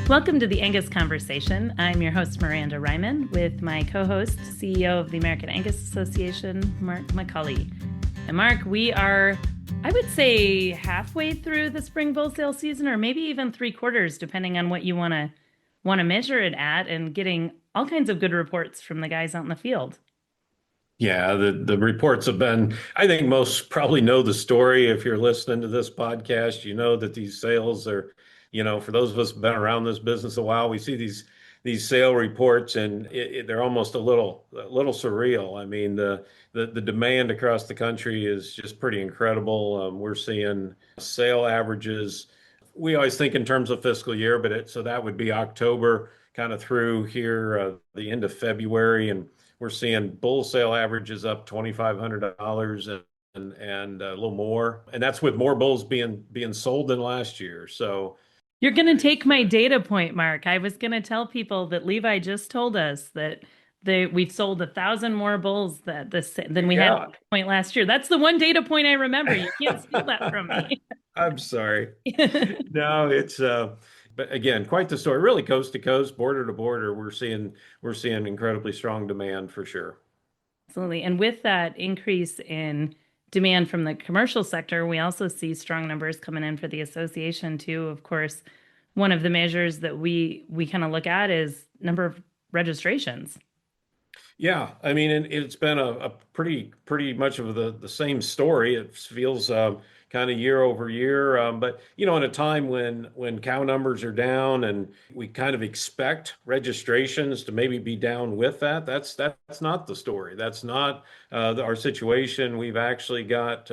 Welcome to the Angus Conversation. I'm your host, Miranda Ryman, with my co-host, CEO of the American Angus Association, Mark McCulley. And Mark, we are, I would say, halfway through the spring bull sale season, or maybe even three-quarters, depending on what you want to measure it at, and getting all kinds of good reports from the guys out in the field. Yeah, the reports have been, I think most probably know the story. If you're listening to this podcast, you know that these sales are, for those of us who've been around this business a while, we see these sale reports and they're almost a little surreal. I mean, the demand across the country is just pretty incredible. We're seeing sale averages. We always think in terms of fiscal year, but so that would be October kind of through here, the end of February, and we're seeing bull sale averages up $2,500 and a little more, and that's with more bulls being sold than last year. So You're going to take my data point, Mark. I was going to tell people that Levi just told us that we've sold 1,000 more bulls than we had at yeah, this point last year. That's the one data point I remember. You can't steal that from me. I'm sorry. No, it's but again, quite the story. Really, coast to coast, border to border, we're seeing incredibly strong demand for sure. Absolutely. And with that increase in demand from the commercial sector, we also see strong numbers coming in for the association too. Of course, one of the measures that we kind of look at is number of registrations. Yeah, I mean, it's been a pretty much of the same story. It feels kind of year over year, but in a time when cow numbers are down and we kind of expect registrations to maybe be down with that, that's not the story. That's not our situation. We've actually got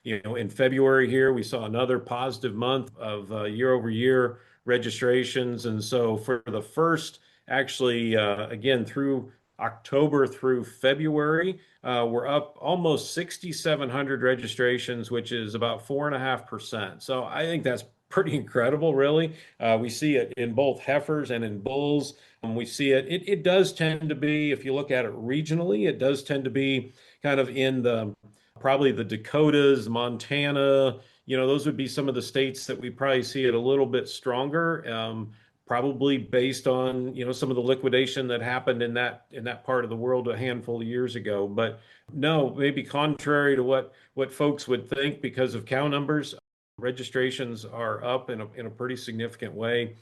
in February here we saw another positive month of year over year registrations, and so for the first actually again through October through February, we're up almost 6,700 registrations, which is about 4.5%. So I think that's pretty incredible, really. We see it in both heifers and in bulls. We see it does tend to be, if you look at it regionally, it does tend to be kind of in probably the Dakotas, Montana. Those would be some of the states that we probably see it a little bit stronger. Probably based on some of the liquidation that happened in that part of the world a handful of years ago. But no, maybe contrary to what folks would think, because of cow numbers, registrations are up in a pretty significant way.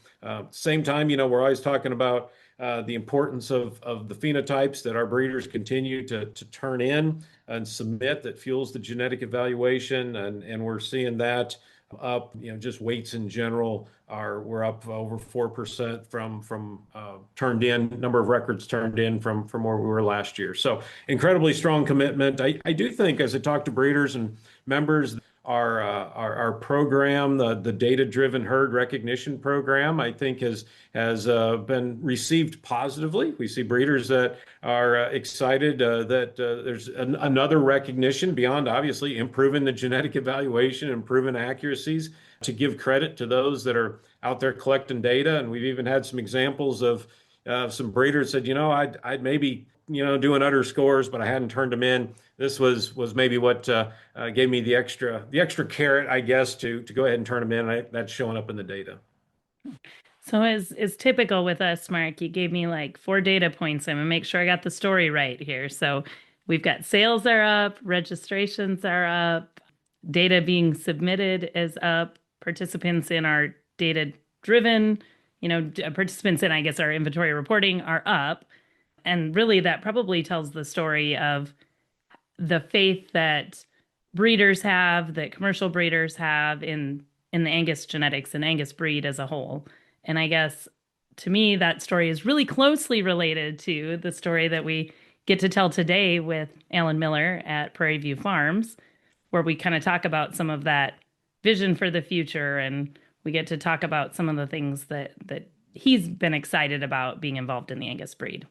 Same time, we're always talking about the importance of the phenotypes that our breeders continue to turn in and submit that fuels the genetic evaluation, and we're seeing that up. Just weights in general we're up over 4% from turned in number of records turned in from where we were last year. So incredibly strong commitment. I do think, as I talk to breeders and members, our program, the data-driven herd recognition program, I think has been received positively. We see breeders that are excited that there's another recognition beyond obviously improving the genetic evaluation, improving accuracies, to give credit to those that are out there collecting data. And we've even had some examples of some breeders said, I'd maybe doing udder scores, but I hadn't turned them in. This was maybe what gave me the extra carrot, I guess, to go ahead and turn them in. That's showing up in the data. So as is typical with us, Mark, you gave me like four data points. I'm gonna make sure I got the story right here. So we've got sales are up, registrations are up, data being submitted is up, participants in our data driven, participants in, I guess, our inventory reporting are up. And really that probably tells the story of the faith that breeders have, that commercial breeders have in the Angus genetics and Angus breed as a whole. And I guess to me, that story is really closely related to the story that we get to tell today with Alan Miller at Prairie View Farms, where we kind of talk about some of that vision for the future, and we get to talk about some of the things that he's been excited about being involved in the Angus breed.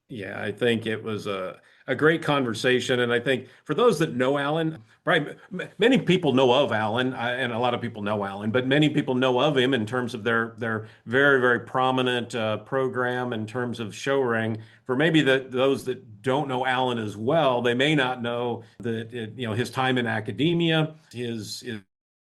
Yeah, I think it was a great conversation. And I think for those that know Alan, right, many people know of Alan, and a lot of people know Alan, but many people know of him in terms of their very, very prominent program in terms of show ring. For maybe those that don't know Alan as well, they may not know that his time in academia, his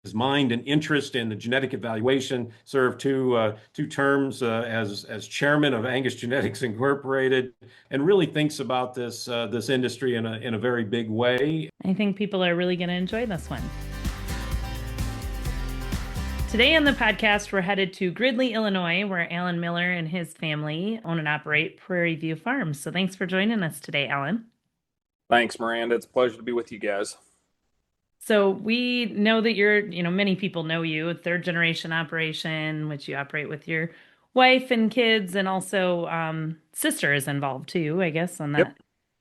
his mind and interest in the genetic evaluation. Served two terms as chairman of Angus Genetics Incorporated, and really thinks about this industry in a very big way. I think people are really going to enjoy this one. Today on the podcast, we're headed to Gridley, Illinois, where Alan Miller and his family own and operate Prairie View Farms. So thanks for joining us today, Alan. Thanks, Miranda. It's a pleasure to be with you guys. So we know that many people know you, third generation operation, which you operate with your wife and kids, and also sister is involved too, I guess, on Yep.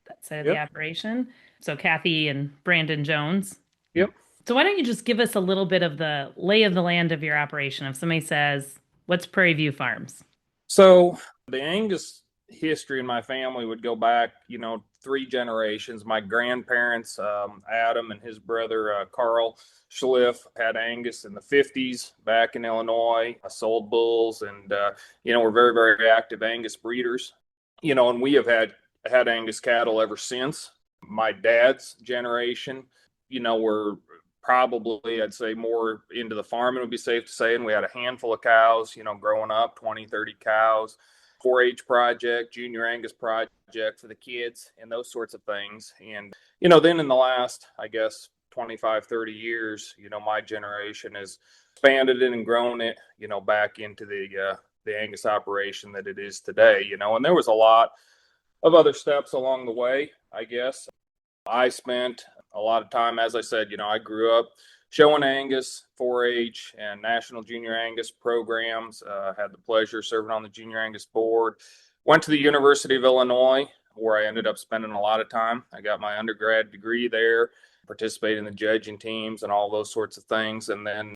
that side of the Yep. operation. So Kathy and Brandon Jones. Yep. So why don't you just give us a little bit of the lay of the land of your operation? If somebody says, what's Prairie View Farms? So the Angus history in my family would go back, 3 generations. My grandparents, Adam and his brother, Carl Schliff, had Angus in the 50s back in Illinois. I sold bulls and, we're very, very active Angus breeders, and we have had Angus cattle ever since. My dad's generation, were probably, I'd say, more into the farming would be safe to say. And we had a handful of cows, growing up, 20, 30 cows, 4-H project, junior Angus project for the kids and those sorts of things. And, then in the last, I guess, 25, 30 years, my generation has expanded it and grown it, back into the Angus operation that it is today, and there was a lot of other steps along the way, I guess. I spent a lot of time, as I said, I grew up showing Angus, 4-H, and National Junior Angus programs. Had the pleasure of serving on the Junior Angus board. Went to the University of Illinois, where I ended up spending a lot of time. I got my undergrad degree there, participated in the judging teams and all those sorts of things. And then,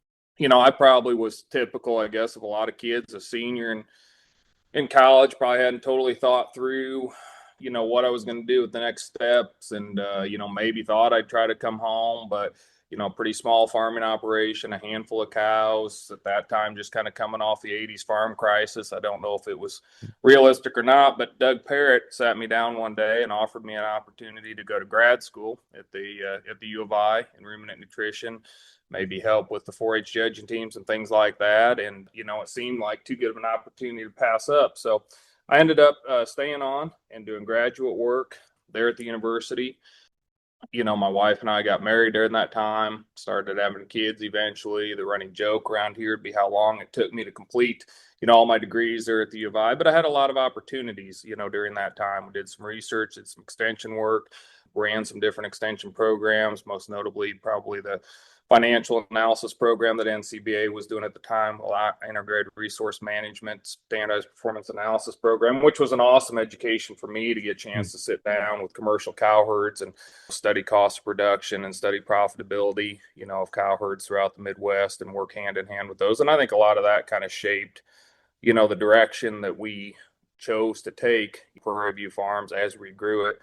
I probably was typical, I guess, of a lot of kids, a senior in college, probably hadn't totally thought through what I was going to do with the next steps, and maybe thought I'd try to come home, but pretty small farming operation, a handful of cows at that time, just kind of coming off the 80s farm crisis. I don't know if it was realistic or not, but Doug Parrott sat me down one day and offered me an opportunity to go to grad school at the U of I in ruminant nutrition, maybe help with the 4-H judging teams and things like that. And it seemed like too good of an opportunity to pass up. So I ended up staying on and doing graduate work there at the university. My wife and I got married during that time, started having kids eventually. The running joke around here would be how long it took me to complete, all my degrees there at the U of I. But I had a lot of opportunities, during that time. We did some research, did some extension work, ran some different extension programs, most notably probably the financial analysis program that NCBA was doing at the time, a lot integrated resource management, standardized performance analysis program, which was an awesome education for me to get a chance to sit down with commercial cow herds and study cost of production and study profitability, of cow herds throughout the Midwest and work hand in hand with those. And I think a lot of that kind of shaped, the direction that we chose to take Prairie View Farms as we grew it.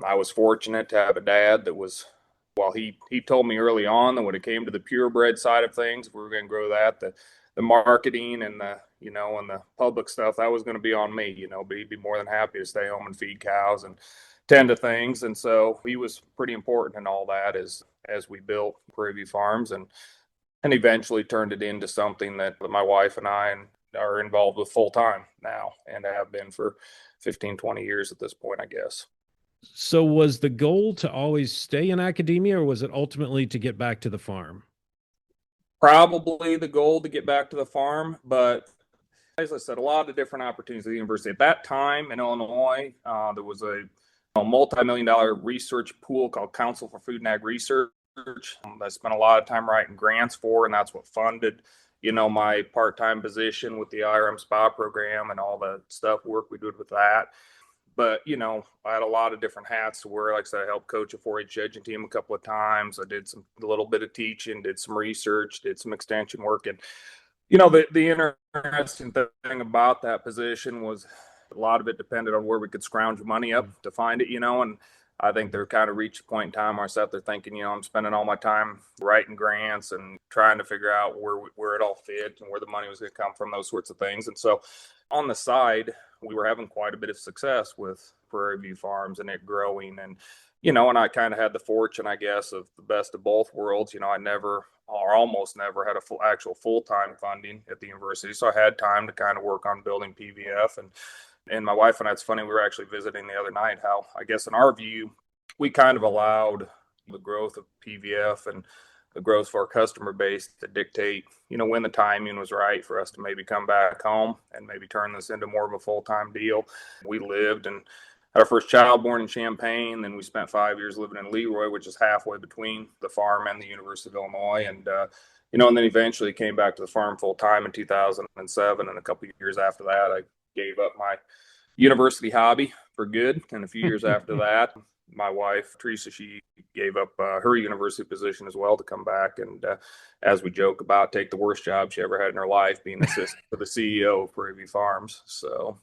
I was fortunate to have a dad that was, well, he told me early on that when it came to the purebred side of things, if we were going to grow that, the marketing and and the public stuff, that was going to be on me, but he'd be more than happy to stay home and feed cows and tend to things. And so he was pretty important in all that as we built Prairie View Farms and eventually turned it into something that my wife and I are involved with full time now and have been for 15, 20 years at this point, I guess. So was the goal to always stay in academia, or was it ultimately to get back to the farm? Probably the goal to get back to the farm, but as I said, a lot of different opportunities at the university. At that time in Illinois, there was a multi-million-dollar research pool called Council for Food and Ag Research. I spent a lot of time writing grants for, and that's what funded, my part-time position with the IRM SPA program and all the work we did with that. But, I had a lot of different hats to wear. Like I said, I helped coach a 4-H judging team a couple of times. I did a little bit of teaching, did some research, did some extension work. And, the interesting thing about that position was a lot of it depended on where we could scrounge money up to find it, and I think they're kind of reached a point in time where I sat there thinking, I'm spending all my time writing grants and trying to figure out where it all fit and where the money was going to come from, those sorts of things. And so on the side, we were having quite a bit of success with Prairie View Farms and it growing. And And I kind of had the fortune, I guess, of the best of both worlds. I never or almost never had a actual full-time funding at the university. So I had time to kind of work on building PVF. And my wife and I, it's funny, we were actually visiting the other night how, I guess, in our view, we kind of allowed the growth of PVF and the growth of our customer base to dictate, when the timing was right for us to maybe come back home and maybe turn this into more of a full-time deal. We lived and had our first child born in Champaign. Then we spent 5 years living in Leroy, which is halfway between the farm and the University of Illinois. And then eventually came back to the farm full time in 2007. And a couple of years after that, I gave up my university hobby for good. And a few years after that, my wife, Teresa, she gave up her university position as well to come back. And as we joke about, take the worst job she ever had in her life, being assistant to the CEO of Prairie View Farms. So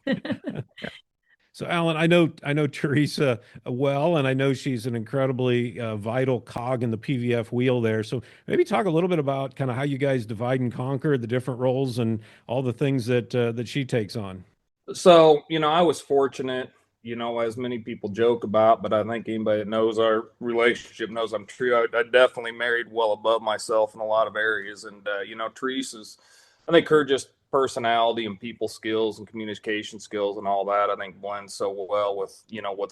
So, Alan, I know Teresa well, and I know she's an incredibly vital cog in the PVF wheel there. So, maybe talk a little bit about kind of how you guys divide and conquer the different roles and all the things that she takes on. So, I was fortunate, as many people joke about, but I think anybody that knows our relationship knows I'm true. I definitely married well above myself in a lot of areas. And, Teresa's, I think her just personality and people skills and communication skills and all that, I think blends so well with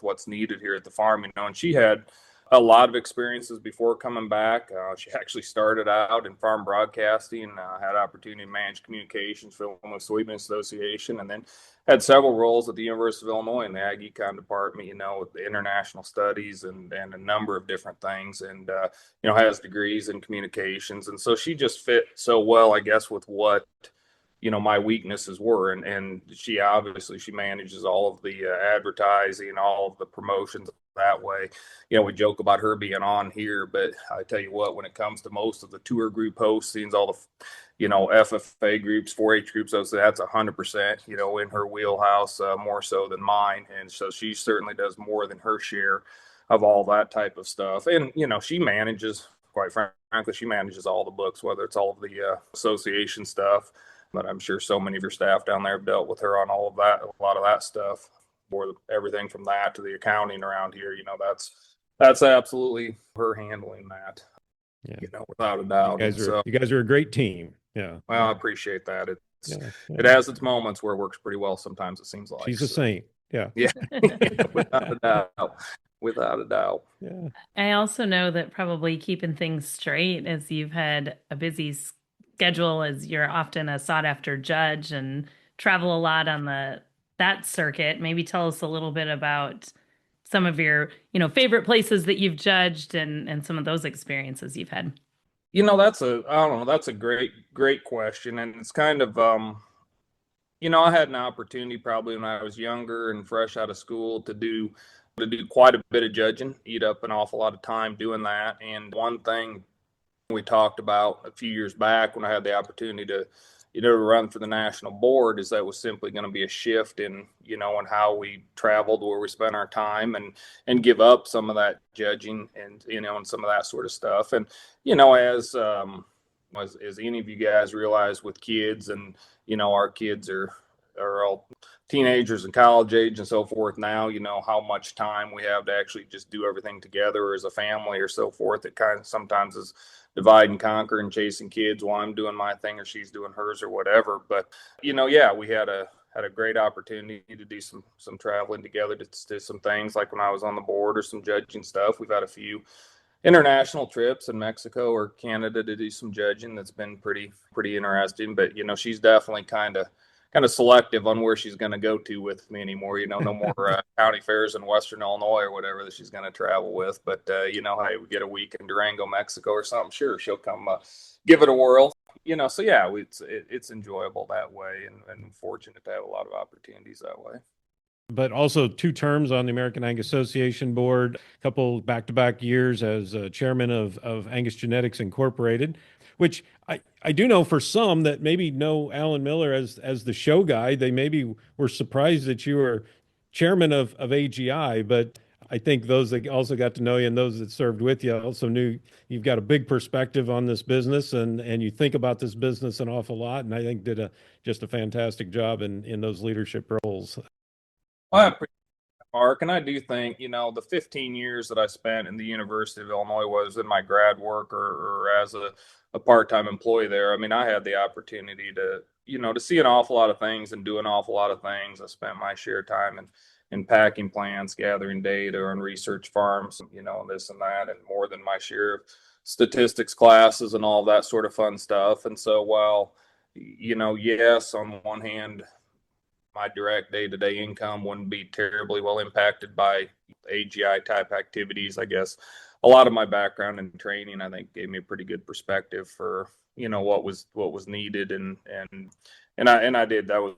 what's needed here at the farm, and she had a lot of experiences before coming back. She actually started out in farm broadcasting, had opportunity to manage communications for the Illinois Soybean Association, and then had several roles at the University of Illinois in the Ag Econ department, with the international studies and a number of different things, and has degrees in communications. And so she just fit so well, I guess, with what my weaknesses were. And she manages all of the advertising, all of the promotions that way. We joke about her being on here, but I tell you what, when it comes to most of the tour group postings, all the FFA groups, 4-H groups, that's 100%, in her wheelhouse, more so than mine. And so she certainly does more than her share of all that type of stuff. And she manages, quite frankly, she manages all the books, whether it's all of the association stuff. But I'm sure so many of your staff down there have dealt with her on all of that, a lot of that stuff, or everything from that to the accounting around here. That's absolutely her handling that. Yeah. Without a doubt. You guys are a great team. Yeah. Well, I appreciate that. It has its moments where it works pretty well. Sometimes it seems like she's a saint. Yeah. Yeah. Without a doubt. Without a doubt. Yeah. I also know that probably keeping things straight as you've had a busy schedule, as you're often a sought after judge and travel a lot on that circuit. Maybe tell us a little bit about some of your, favorite places that you've judged and some of those experiences you've had. That's a great question. And it's kind of, I had an opportunity probably when I was younger and fresh out of school to do quite a bit of judging, eat up an awful lot of time doing that. And one thing we talked about a few years back when I had the opportunity to, run for the national board is that was simply going to be a shift in, in how we traveled, where we spent our time, and give up some of that judging and, and some of that sort of stuff. And, as any of you guys realize with kids and, our kids are all teenagers and college age and so forth now, how much time we have to actually just do everything together as a family or so forth. It kind of sometimes is divide and conquer and chasing kids while I'm doing my thing or she's doing hers or whatever. But, we had a great opportunity to do some traveling together to do some things like when I was on the board or some judging stuff. We've had a few international trips in Mexico or Canada to do some judging. That's been pretty interesting. But, she's definitely kind of selective on where she's going to go to with me anymore. No more county fairs in Western Illinois or whatever that she's going to travel with. But, hey, we get a week in Durango, Mexico or something. Sure, she'll come give it a whirl. So yeah, it's enjoyable that way and fortunate to have a lot of opportunities that way. But also 2 terms on the American Angus Association board, a couple back-to-back years as chairman of Angus Genetics Incorporated, which I do know for some that maybe know Alan Miller as the show guy. They maybe were surprised that you were chairman of AGI, but I think those that also got to know you and those that served with you also knew you've got a big perspective on this business and you think about this business an awful lot. And I think did just a fantastic job in those leadership roles. Well, Mark, and I do think, the 15 years that I spent in the University of Illinois was in my grad work or as a part-time employee there. I mean, I had the opportunity to see an awful lot of things and do an awful lot of things. I spent my share of time in packing plants, gathering data, and research farms, this and that, and more than my share of statistics classes and all that sort of fun stuff. And so while, yes, on one hand, my direct day-to-day income wouldn't be terribly well impacted by AGI type activities. I guess a lot of my background and training, I think, gave me a pretty good perspective for what was needed, and I did. That was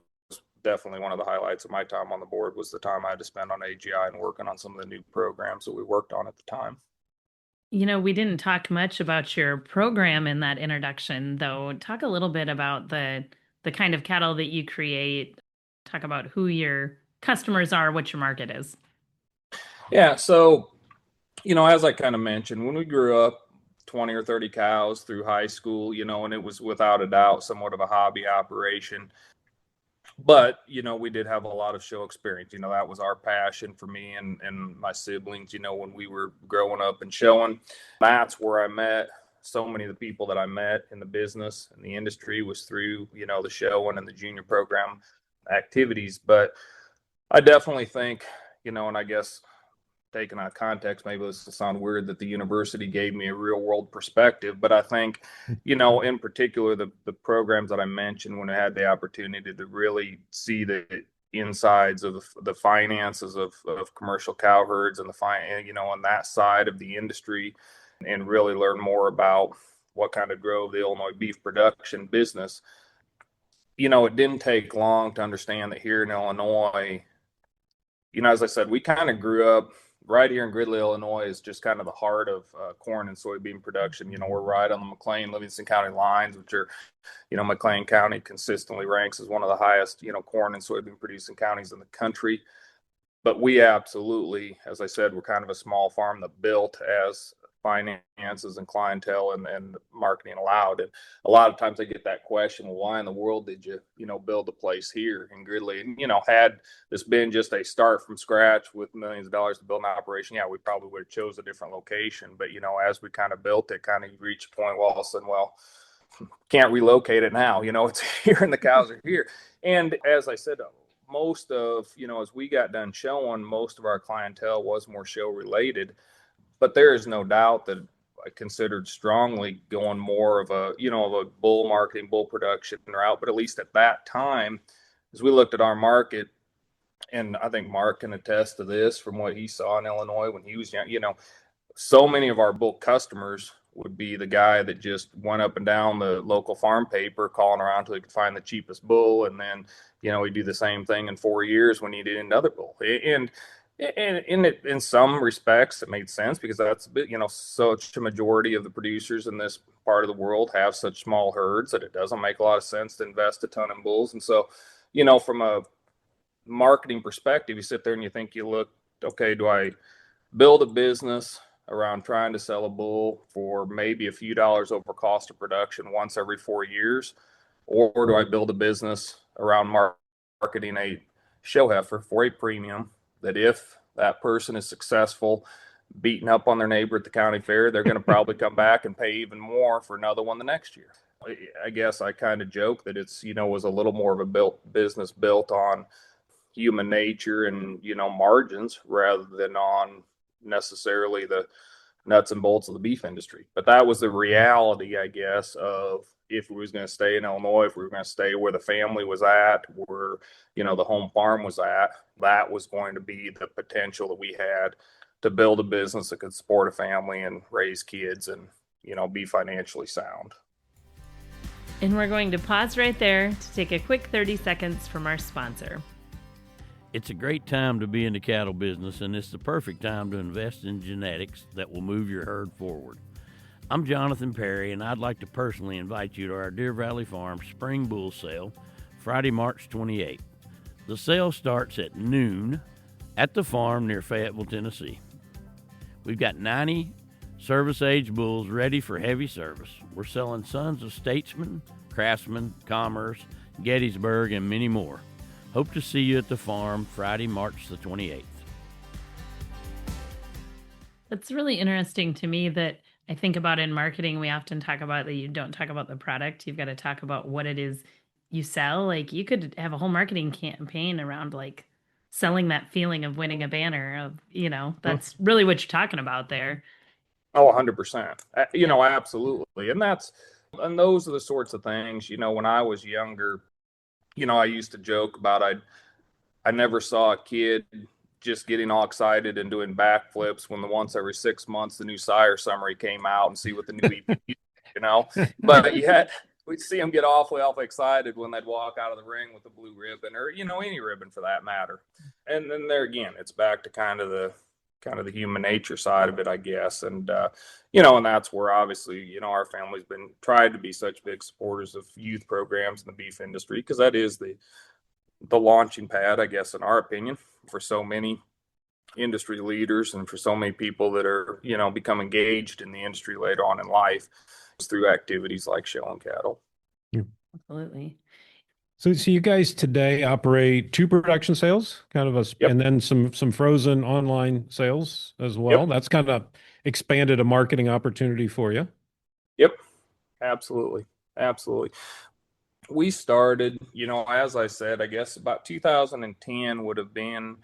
definitely one of the highlights of my time on the board, was the time I had to spend on AGI and working on some of the new programs that we worked on at the time. We didn't talk much about your program in that introduction, though. Talk a little bit about the kind of cattle that you create. Talk about who your customers are, what your market is. Yeah, so as I kind of mentioned, when we grew up, 20 or 30 cows through high school, and it was without a doubt somewhat of a hobby operation. But, we did have a lot of show experience. That was our passion for me and my siblings, when we were growing up and showing. That's where I met so many of the people that I met in the business and the industry, was through, the showing and the junior program activities. But I definitely think, and I guess taken out of context, maybe this will sound weird, that the university gave me a real world perspective. But I think, in particular, the programs that I mentioned, when I had the opportunity to really see the insides of the finances of commercial cow herds and on that side of the industry, and really learn more about what kind of drove the Illinois beef production business. It didn't take long to understand that here in Illinois, as I said, we kind of grew up right here in Gridley, Illinois, is just kind of the heart of corn and soybean production. We're right on the McLean, Livingston County lines, which are, McLean County consistently ranks as one of the highest, corn and soybean producing counties in the country. But we absolutely, as I said, we're kind of a small farm that built as finances and clientele and marketing allowed. And a lot of times I get that question, well, why in the world did you, build a place here in Gridley? And, had this been just a start from scratch with millions of dollars to build an operation, yeah, we probably would have chose a different location. But, as we kind of built it, kind of reached a point, well, all of a sudden, well, can't relocate it now, it's here and the cows are here. And as I said, most of, as we got done showing, most of our clientele was more show related. But there is no doubt that I considered strongly going more of a bull marketing, bull production route. But at least at that time, as we looked at our market, and I think Mark can attest to this from what he saw in Illinois when he was young, so many of our bull customers would be the guy that just went up and down the local farm paper calling around till he could find the cheapest bull. And then, he'd do the same thing in 4 years when he did another bull. And in some respects, it made sense, because that's, such a majority of the producers in this part of the world have such small herds that it doesn't make a lot of sense to invest a ton in bulls. And so, from a marketing perspective, you sit there and you think, okay, do I build a business around trying to sell a bull for maybe a few dollars over cost of production once every 4 years? Or do I build a business around marketing a show heifer for a premium, that if that person is successful beating up on their neighbor at the county fair, they're going to probably come back and pay even more for another one the next year? I guess I kind of joke that it's, was a little more of a business built on human nature and, margins, rather than on necessarily the nuts and bolts of the beef industry. But that was the reality, I guess, of if we was going to stay in Illinois, if we were going to stay where the family was at, where, the home farm was at, that was going to be the potential that we had to build a business that could support a family and raise kids and, be financially sound. And we're going to pause right there to take a quick 30 seconds from our sponsor. It's a great time to be in the cattle business, and it's the perfect time to invest in genetics that will move your herd forward. I'm Jonathan Perry, and I'd like to personally invite you to our Deer Valley Farm Spring Bull Sale, Friday, March 28th. The sale starts at noon at the farm near Fayetteville, Tennessee. We've got 90 service-age bulls ready for heavy service. We're selling Sons of Statesman, Craftsman, Commerce, Gettysburg, and many more. Hope to see you at the farm Friday, March the 28th. That's really interesting to me that I think about in marketing, we often talk about that you don't talk about the product. You've got to talk about what it is you sell. Like you could have a whole marketing campaign around like selling that feeling of winning a banner of, that's really what you're talking about there. Oh, 100%. Yeah. Absolutely. And those are the sorts of things, when I was younger, I used to joke about I never saw a kid just getting all excited and doing backflips when the once every 6 months the new sire summary came out and see what the new EP, but yet we'd see them get awfully excited when they'd walk out of the ring with the blue ribbon or any ribbon for that matter. And then there again, it's back to kind of the human nature side of it, I guess. And and that's where obviously our family's been tried to be such big supporters of youth programs in the beef industry, because that is the launching pad, I guess, in our opinion, for so many industry leaders and for so many people that are, become engaged in the industry later on in life through activities like showing cattle. Yeah. Absolutely. So you guys today operate two production sales, kind of Yep. and then some frozen online sales as well. Yep. That's kind of expanded a marketing opportunity for you. Yep. Absolutely. We started, as I said, I guess about 2010 would have been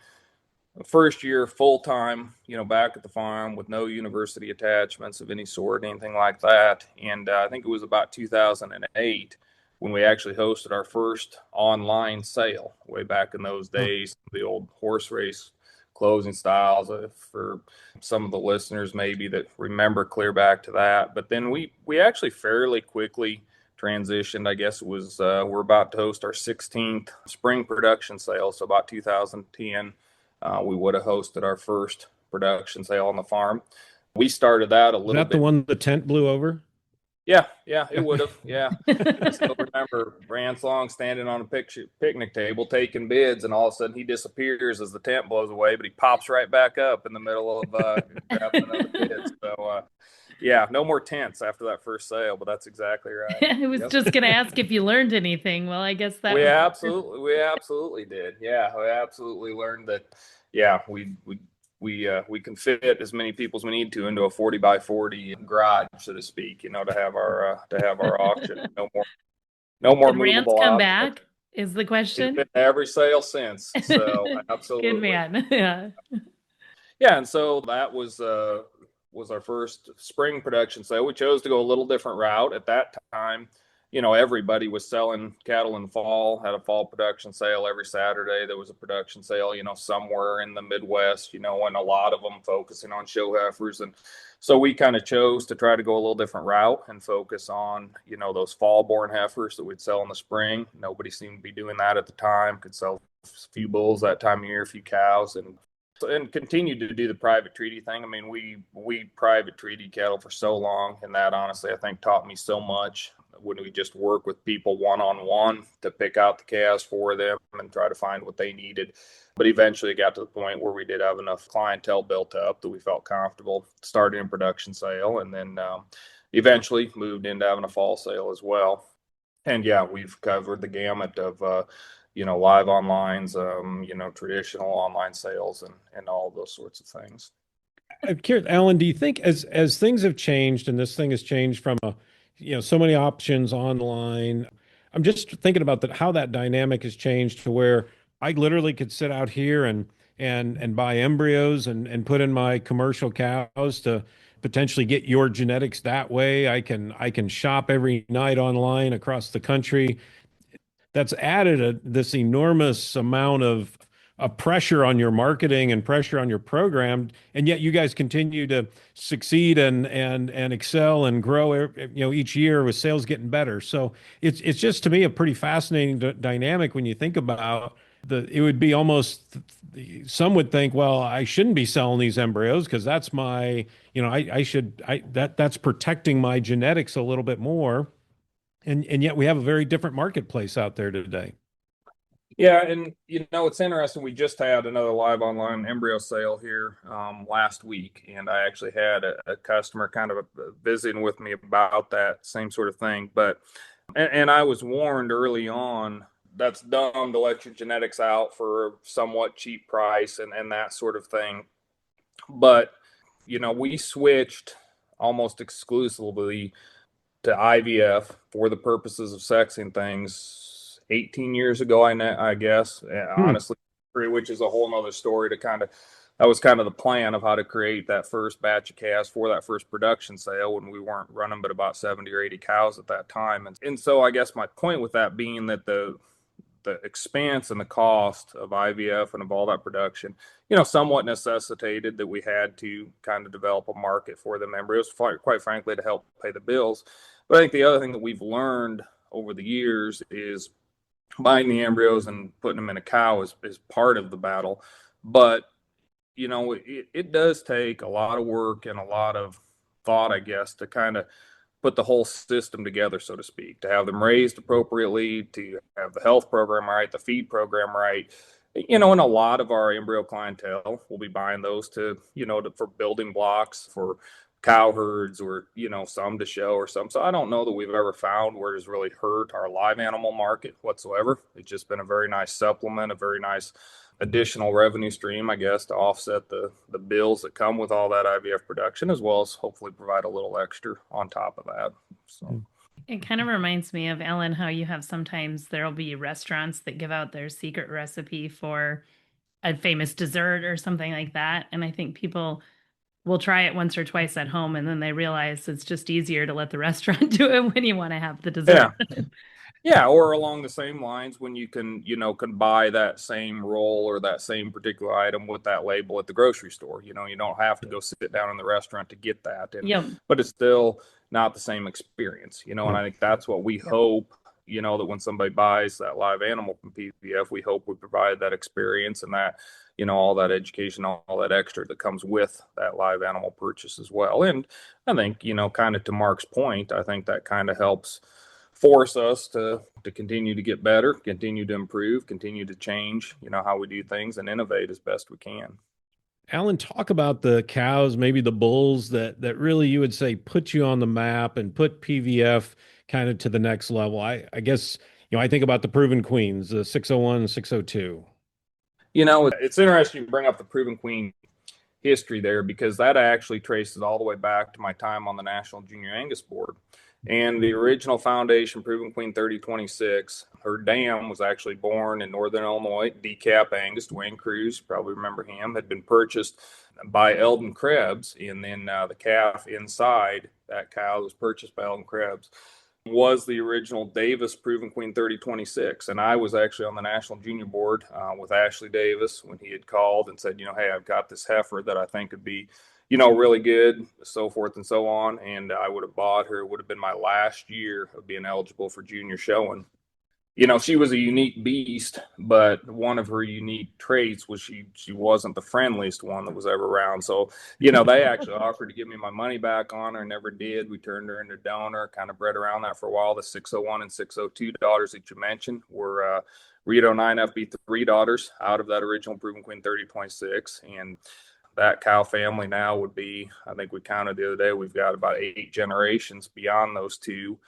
the first year full time, back at the farm with no university attachments of any sort, anything like that. And I think it was about 2008 when we actually hosted our first online sale, way back in those days, the old horse race closing styles, for some of the listeners maybe that remember clear back to that. But then we actually fairly quickly transitioned. I guess it was we're about to host our 16th spring production sale, so about 2010 we would have hosted our first production sale on the farm. We started that a little bit. Is that the one the tent blew over? Yeah, it would have. Yeah. I still remember Rance Long standing on a picnic table taking bids, and all of a sudden he disappears as the tent blows away, but he pops right back up in the middle of grabbing another bid. So, yeah, no more tents after that first sale, but that's exactly right. I was just going to ask if you learned anything. Well, I guess that we was absolutely did. Yeah, we absolutely learned that. Yeah, we can fit as many people as we need to into a 40 by 40 garage, so to speak, to have our auction. No more Did Rance movable come objects. back is the question. He's been to every sale since. So absolutely. Good man. Yeah. Yeah, and so that was our first spring production sale. We chose to go a little different route at that time. Everybody was selling cattle in fall, had a fall production sale every Saturday. There was a production sale, somewhere in the Midwest, and a lot of them focusing on show heifers. And so we kind of chose to try to go a little different route and focus on, those fall born heifers that we'd sell in the spring. Nobody seemed to be doing that at the time. Could sell a few bulls that time of year, a few cows, and continued to do the private treaty thing. I mean, we private treaty cattle for so long, and that honestly, I think, taught me so much when we just work with people one-on-one to pick out the calves for them and try to find what they needed. But eventually it got to the point where we did have enough clientele built up that we felt comfortable starting a production sale, and then eventually moved into having a fall sale as well. And yeah, we've covered the gamut of live onlines, traditional online sales, and all of those sorts of things. I'm curious, Alan, do you think as things have changed and this thing has changed from so many options online, I'm just thinking about how that dynamic has changed to where I literally could sit out here and buy embryos and put in my commercial cows to potentially get your genetics that way. I can shop every night online across the country. That's added this enormous amount of pressure on your marketing and pressure on your program, and yet you guys continue to succeed and excel and grow, each year with sales getting better. So it's just to me a pretty fascinating dynamic when you think about it would be almost, some would think, well, I shouldn't be selling these embryos because that's my, that's protecting my genetics a little bit more. And yet we have a very different marketplace out there today. Yeah, and it's interesting. We just had another live online embryo sale here last week, and I actually had a customer kind of visiting with me about that same sort of thing. But and I was warned early on, that's dumb to let your genetics out for a somewhat cheap price and that sort of thing. But We switched almost exclusively to IVF for the purposes of sexing things 18 years ago, I guess. Hmm. Honestly, which is a whole nother story to that was kind of the plan of how to create that first batch of calves for that first production sale when we weren't running but about 70 or 80 cows at that time. And so I guess my point with that being that the expense and the cost of IVF and of all that production, somewhat necessitated that we had to kind of develop a market for them embryos, quite frankly, to help pay the bills. But I think the other thing that we've learned over the years is buying the embryos and putting them in a cow is part of the battle. But, it does take a lot of work and a lot of thought, I guess, to kind of put the whole system together, so to speak, to have them raised appropriately, to have the health program right, the feed program right. And a lot of our embryo clientele will be buying those for building blocks for cow herds or, some to show or some. So I don't know that we've ever found where it's really hurt our live animal market whatsoever. It's just been a very nice supplement, a very nice additional revenue stream, I guess, to offset the bills that come with all that IVF production, as well as hopefully provide a little extra on top of that. So It kind of reminds me of, Ellen, how you have sometimes there'll be restaurants that give out their secret recipe for a famous dessert or something like that. And I think people will try it once or twice at home and then they realize it's just easier to let the restaurant do it when you want to have the dessert. yeah, yeah, or along the same lines when you can buy that same roll or that same particular item with that label at the grocery store. You don't have to go sit down in the restaurant to get that, Yep. but it's still not the same experience. And Yeah. I think that's what we hope. That when somebody buys that live animal from PVF, we hope we provide that experience and that all that education, all that extra that comes with that live animal purchase as well. And I think kind of to Mark's point, I think that kind of helps force us to continue to get better, continue to improve, continue to change, how we do things and innovate as best we can. Alan, talk about the cows, maybe the bulls that really you would say put you on the map and put PVF kind of to the next level. I guess, I think about the Proven Queens, the 601, 602. It's interesting to bring up the Proven Queen history there because that actually traces all the way back to my time on the National Junior Angus Board. And the original foundation, Proven Queen 3026, her dam was actually born in Northern Illinois. Decap Angus, Dwayne Cruz, probably remember him, had been purchased by Eldon Krebs. And then the calf inside that cow was purchased by Eldon Krebs was the original Davis Proven Queen 3026. And I was actually on the National Junior Board with Ashley Davis when he had called and said, hey, I've got this heifer that I think would be really good, so forth and so on. And I would have bought her. It would have been my last year of being eligible for junior showing. She was a unique beast, but one of her unique traits was she wasn't the friendliest one that was ever around. So, they actually offered to give me my money back on her, never did. We turned her into donor, kind of bred around that for a while. The 601 and 602 daughters that you mentioned were Rito 9FB3 daughters out of that original Proven Queen 3026. And that cow family now would be, I think we counted the other day, we've got about 8 generations beyond those two.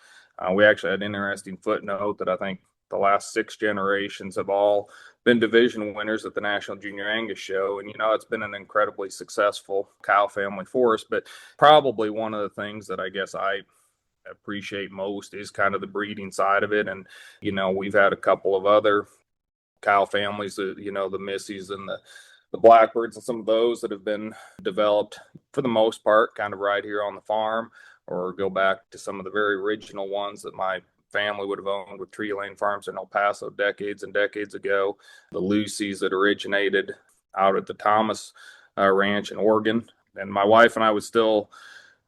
We actually had an interesting footnote that I think the last 6 generations have all been division winners at the National Junior Angus Show. And, it's been an incredibly successful cow family for us. But probably one of the things that I guess I appreciate most is kind of the breeding side of it. And, we've had a couple of other cow families, the Missies and the Blackbirds and some of those that have been developed for the most part kind of right here on the farm, or go back to some of the very original ones that my family would have owned with Tree Lane Farms in El Paso decades and decades ago. The Lucys that originated out at the Thomas Ranch in Oregon. And my wife and I would still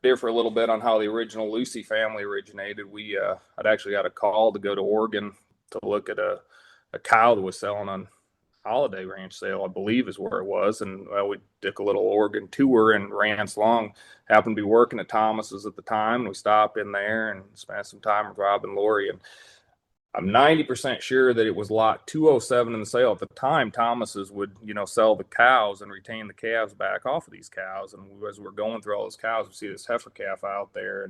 differ a little bit on how the original Lucy family originated. I'd actually got a call to go to Oregon to look at a cow that was selling on Holiday Ranch sale, I believe is where it was. And we took a little Oregon tour, and Rance Long happened to be working at Thomas's at the time. And we stopped in there and spent some time with Rob and Lori. And I'm 90% sure that it was lot 207 in the sale. At the time, Thomas's would, sell the cows and retain the calves back off of these cows. And as we're going through all those cows, we see this heifer calf out there.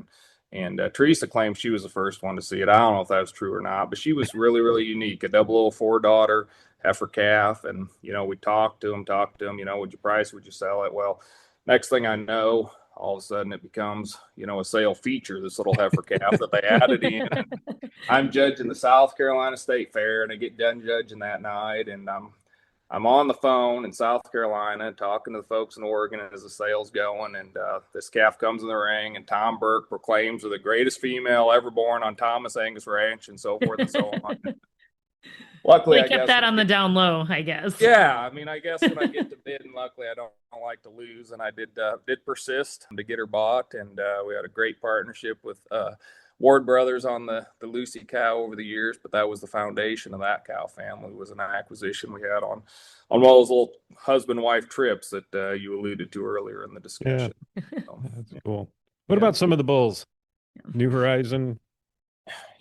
And Teresa claims she was the first one to see it. I don't know if that was true or not, but she was really, really unique. A 004 daughter, heifer calf. And, we talked to him, would you price, would you sell it? Well, next thing I know, all of a sudden it becomes, a sale feature, this little heifer calf that they added in. And I'm judging the South Carolina State Fair, and I get done judging that night, and I'm on the phone in South Carolina talking to the folks in Oregon as the sale's going, and this calf comes in the ring, and Tom Burke proclaims her the greatest female ever born on Thomas Angus Ranch, and so forth and so on. Luckily, They kept that on the down low, I guess. Yeah, I mean, I guess when I get to bid, and luckily I don't like to lose, and I did persist to get her bought, and we had a great partnership with Ward Brothers on the Lucy cow over the years, but that was the foundation of that cow family, was an acquisition we had on one of those little husband-wife trips that you alluded to earlier in the discussion. Yeah. So, that's cool. What about some of the bulls? New Horizon?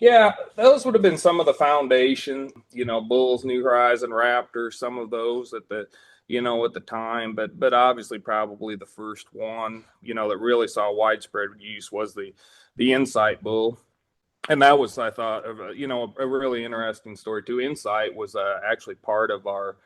Yeah, those would have been some of the foundation, Bulls, New Horizon, Raptors, some of those at the time, but obviously probably the first one, that really saw widespread use was the Insight bull. And that was, I thought, a really interesting story too. Insight was actually part of our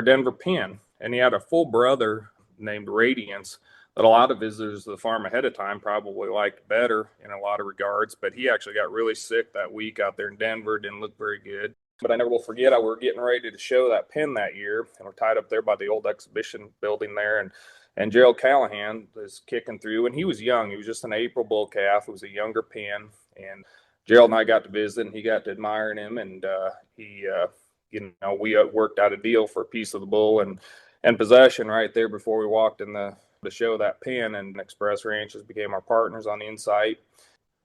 Denver pen, and he had a full brother named Radiance that a lot of visitors to the farm ahead of time probably liked better in a lot of regards, but he actually got really sick that week out there in Denver, didn't look very good. But I never will forget, we were getting ready to show that pen that year, and we're tied up there by the old exhibition building there, and Gerald Callahan was kicking through, and he was young. He was just an April bull calf. It was a younger pen, and Gerald and I got to visit, and he got to admiring him, and we worked out a deal for a piece of the bull and possession right there before we walked in to show that pen, and Express Ranches became our partners on the Insight.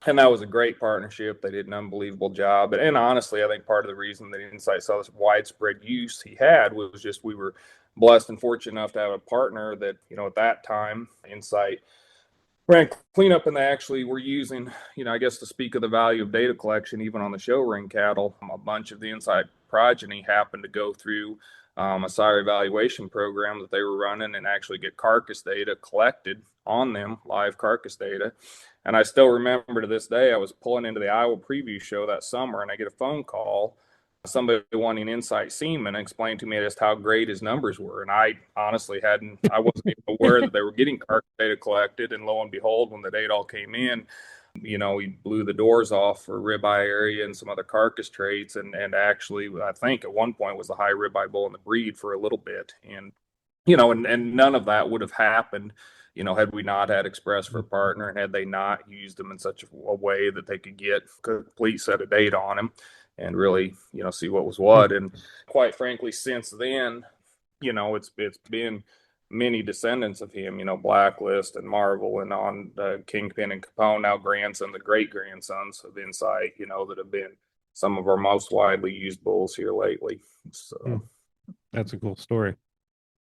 And that was a great partnership. They did an unbelievable job. And honestly, I think part of the reason that Insight saw this widespread use he had was just we were blessed and fortunate enough to have a partner that, at that time, Insight ran cleanup, and they actually were using, I guess to speak of the value of data collection, even on the show ring cattle, a bunch of the Insight progeny happened to go through a sire evaluation program that they were running and actually get carcass data collected on them, live carcass data. And I still remember to this day, I was pulling into the Iowa preview show that summer, and I get a phone call, somebody wanting Insight semen, and explained to me just how great his numbers were. And I honestly I wasn't even aware that they were getting carcass data collected. And lo and behold, when the data all came in, he blew the doors off for ribeye area and some other carcass traits. And actually, I think at one point was the high ribeye bull in the breed for a little bit. And, and none of that would have happened, had we not had Express for a partner, and had they not used them in such a way that they could get a complete set of data on him and really, see what was what. And quite frankly, since then, it's been many descendants of him, Blacklist and Marvel and on Kingpin and Capone, now grandson, the great grandsons of Insight, that have been some of our most widely used bulls here lately. So that's a cool story.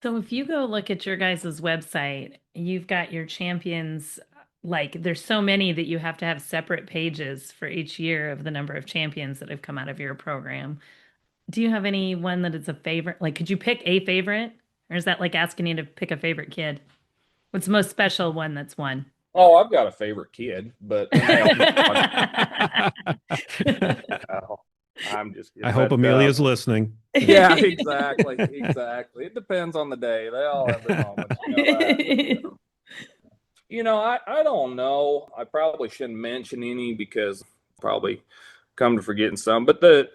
So if you go look at your guys' website, you've got your champions, like there's so many that you have to have separate pages for each year of the number of champions that have come out of your program. Do you have any one that is a favorite? Like, could you pick a favorite? Or is that like asking you to pick a favorite kid? What's the most special one that's won? Oh, I've got a favorite kid, but I'm just kidding. I hope Amelia's listening. Yeah, exactly. It depends on the day. They all have their moments. I don't know. I probably shouldn't mention any because probably come to forgetting some. But the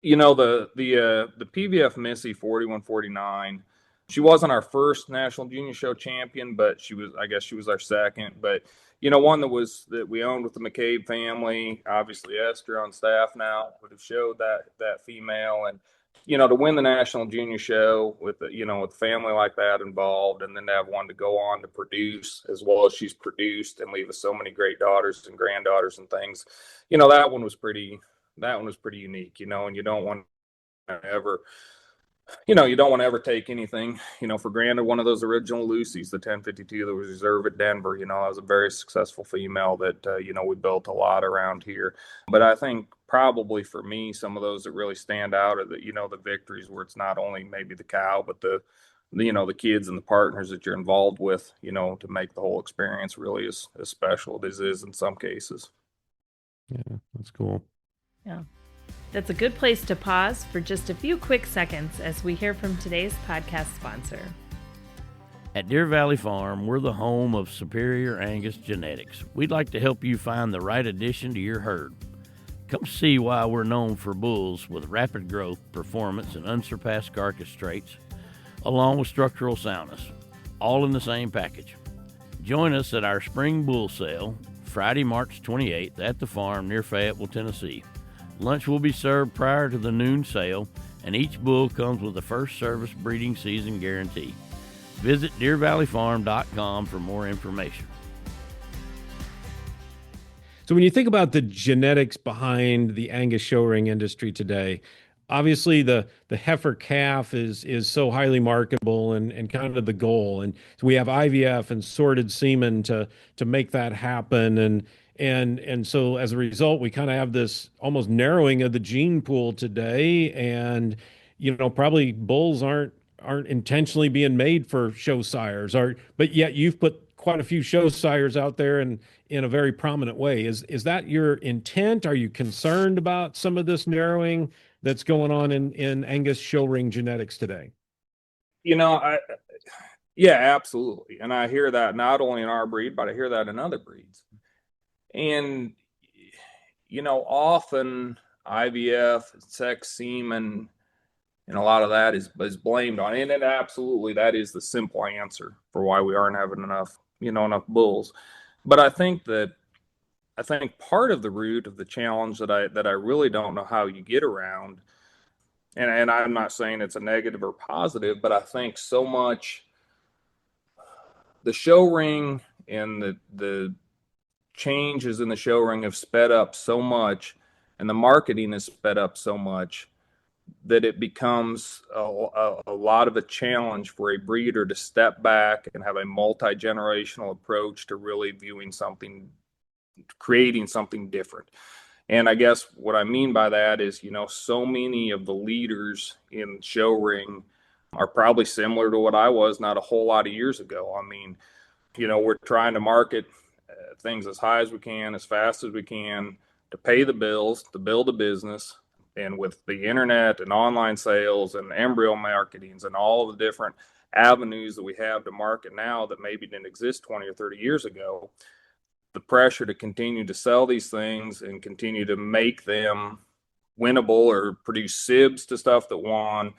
PVF Missy 4149, she wasn't our first National Junior Show champion, but she was our second. But one that we owned with the McCabe family, obviously Esther on staff now would have showed that female, and to win the National Junior Show with with a family like that involved, and then to have one to go on to produce as well as she's produced and leave us so many great daughters and granddaughters and things, that one was pretty unique, and you don't want to ever take anything, for granted. One of those original Lucy's, the 1052 that was reserved at Denver, was a very successful female that, we built a lot around here. But I think probably for me, some of those that really stand out are the victories where it's not only maybe the cow, but the kids and the partners that you're involved with, to make the whole experience really as special as it is in some cases. Yeah, that's cool. Yeah. That's a good place to pause for just a few quick seconds as we hear from today's podcast sponsor. At Deer Valley Farm, we're the home of superior Angus genetics. We'd like to help you find the right addition to your herd. Come see why we're known for bulls with rapid growth, performance, and unsurpassed carcass traits, along with structural soundness, all in the same package. Join us at our spring bull sale, Friday, March 28th at the farm near Fayetteville, Tennessee. Lunch will be served prior to the noon sale, and each bull comes with a first service breeding season guarantee. Visit DeerValleyFarm.com for more information. So when you think about the genetics behind the Angus show ring industry today, obviously the heifer calf is so highly marketable and kind of the goal. And so we have IVF and sorted semen to make that happen. And so as a result, we kind of have this almost narrowing of the gene pool today. And, probably bulls aren't intentionally being made for show sires, but yet you've put quite a few show sires out there and in a very prominent way. Is that your intent? Are you concerned about some of this narrowing that's going on in Angus show ring genetics today? Yeah, absolutely. And I hear that not only in our breed, but I hear that in other breeds. And, often IVF, sex semen, and a lot of that is blamed on it. And absolutely, that is the simple answer for why we aren't having enough bulls. But I think part of the root of the challenge that I really don't know how you get around, and I'm not saying it's a negative or positive, but I think so much the show ring and the changes in the show ring have sped up so much, and the marketing has sped up so much that it becomes a lot of a challenge for a breeder to step back and have a multi-generational approach to really creating something different. And I guess what I mean by that is, so many of the leaders in show ring are probably similar to what I was not a whole lot of years ago. I mean, we're trying to market things as high as we can, as fast as we can, to pay the bills, to build a business. And with the internet and online sales and embryo marketings and all of the different avenues that we have to market now that maybe didn't exist 20 or 30 years ago, the pressure to continue to sell these things and continue to make them winnable or produce sibs to stuff that won,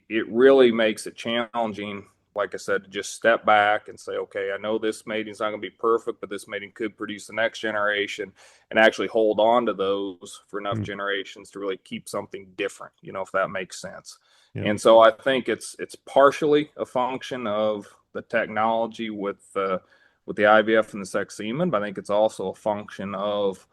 it really makes it challenging, like I said, to just step back and say, okay, I know this mating's not going to be perfect, but this mating could produce the next generation, and actually hold on to those for enough generations to really keep something different, if that makes sense. Yeah. And so I think it's partially a function of the technology with the IVF and the sex semen, but I think it's also a function of,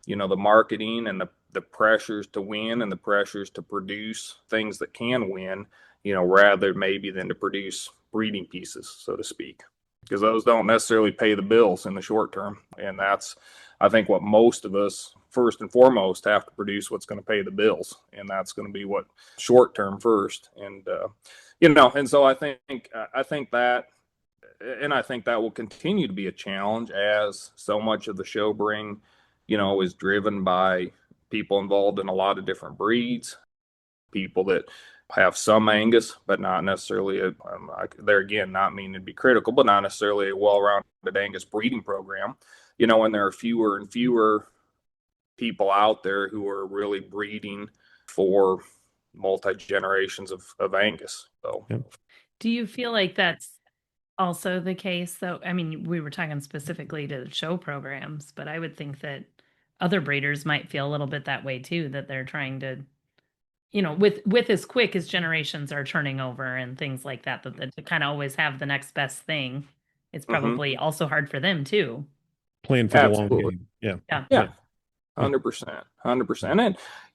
the marketing and the pressures to win and the pressures to produce things that can win, rather maybe than to produce breeding pieces, so to speak, because those don't necessarily pay the bills in the short term. And that's, I think, what most of us first and foremost have to produce, what's going to pay the bills. And that's going to be what short term first. And, and so I think that, and I think that will continue to be a challenge as so much of the show bring, is driven by people involved in a lot of different breeds, people that have some Angus, but not necessarily there again, not meaning to be critical, but not necessarily a well-rounded Angus breeding program, and there are fewer and fewer people out there who are really breeding for multi-generations of Angus. So, do you feel like that's also the case, though? I mean, we were talking specifically to the show programs, but I would think that other breeders might feel a little bit that way too, that they're trying to, with as quick as generations are turning over and things like that, that to kind of always have the next best thing, it's probably also hard for them too. Playing for the long game. Yeah. 100%.